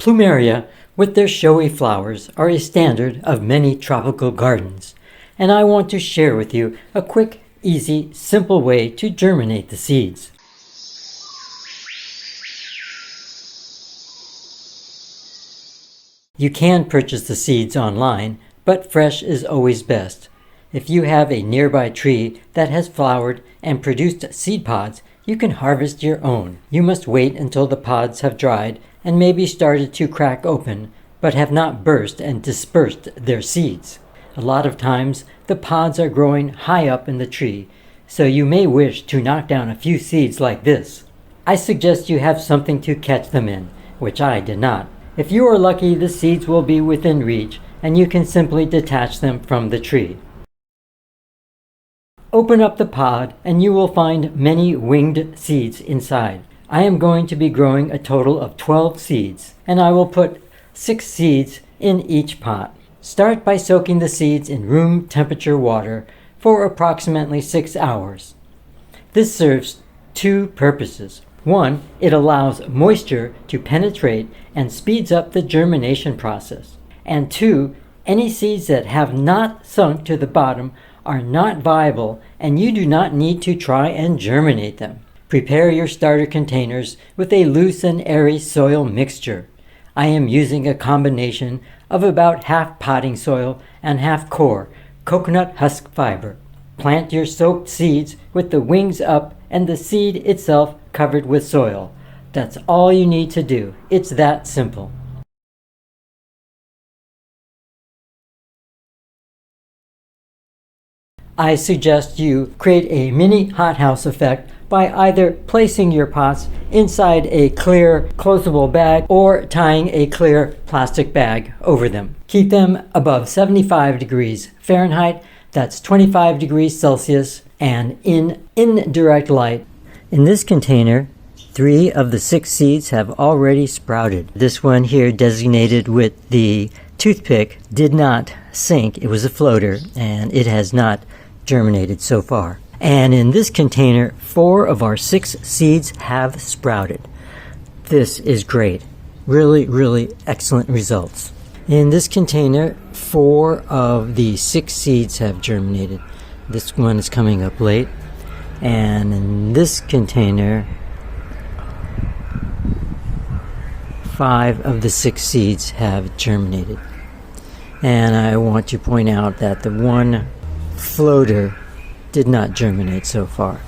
Plumeria, with their showy flowers, are a standard of many tropical gardens, and I want to share with you a quick, easy, simple way to germinate the seeds. You can purchase the seeds online, but fresh is always best. If you have a nearby tree that has flowered and produced seed pods, you can harvest your own. You must wait until the pods have dried and maybe started to crack open, but have not burst and dispersed their seeds. A lot of times, the pods are growing high up in the tree, so you may wish to knock down a few seeds like this. I suggest you have something to catch them in, which I did not. If you are lucky, the seeds will be within reach, and you can simply detach them from the tree. Open up the pod and you will find many winged seeds inside. I am going to be growing a total of 12 seeds, and I will put 6 seeds in each pot. Start by soaking the seeds in room temperature water for approximately 6 hours. This serves 2 purposes. 1, it allows moisture to penetrate and speeds up the germination process. And 2, any seeds that have not sunk to the bottom are not viable, and you do not need to try and germinate them. Prepare your starter containers with a loose and airy soil mixture. I am using a combination of about half potting soil and half coir, coconut husk fiber. Plant your soaked seeds with the wings up and the seed itself covered with soil. That's all you need to do. It's that simple. I suggest you create a mini hothouse effect by either placing your pots inside a clear closable bag or tying a clear plastic bag over them. Keep them above 75 degrees Fahrenheit, that's 25 degrees Celsius, and in indirect light. In this container, 3 of the 6 seeds have already sprouted. This one here, designated with the toothpick, did not sink. It was a floater, and it has not germinated so far. And in this container, 4 of our 6 seeds have sprouted. This is great. Really excellent results. In this container, 4 of the 6 seeds have germinated. This one is coming up late. And in this container, 5 of the 6 seeds have germinated. And I want to point out that the one floater did not germinate so far.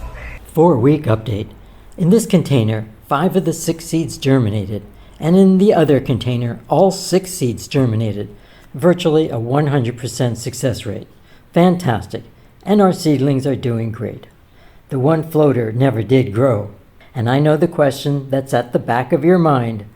4-week update. In this container, 5 of the 6 seeds germinated, and in the other container, all 6 seeds germinated. Virtually a 100% success rate. Fantastic. And our seedlings are doing great. The one floater never did grow. And I know the question that's at the back of your mind.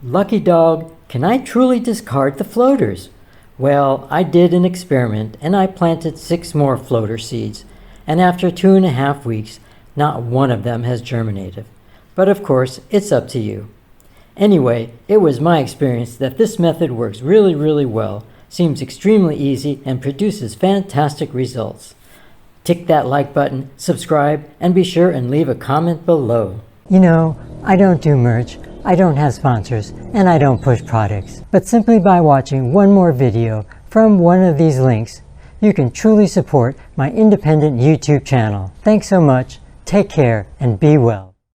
Lucky dog, can I truly discard the floaters? Well, I did an experiment and I planted 6 more floater seeds, and after 2.5 weeks, not one of them has germinated. But of course, it's up to you. Anyway, it was my experience that this method works really well, seems extremely easy, and produces fantastic results. Tick that like button, subscribe, and be sure and leave a comment below. You know, I don't do merch. I don't have sponsors, and I don't push products. But simply by watching one more video from one of these links, you can truly support my independent YouTube channel. Thanks so much, take care, and be well.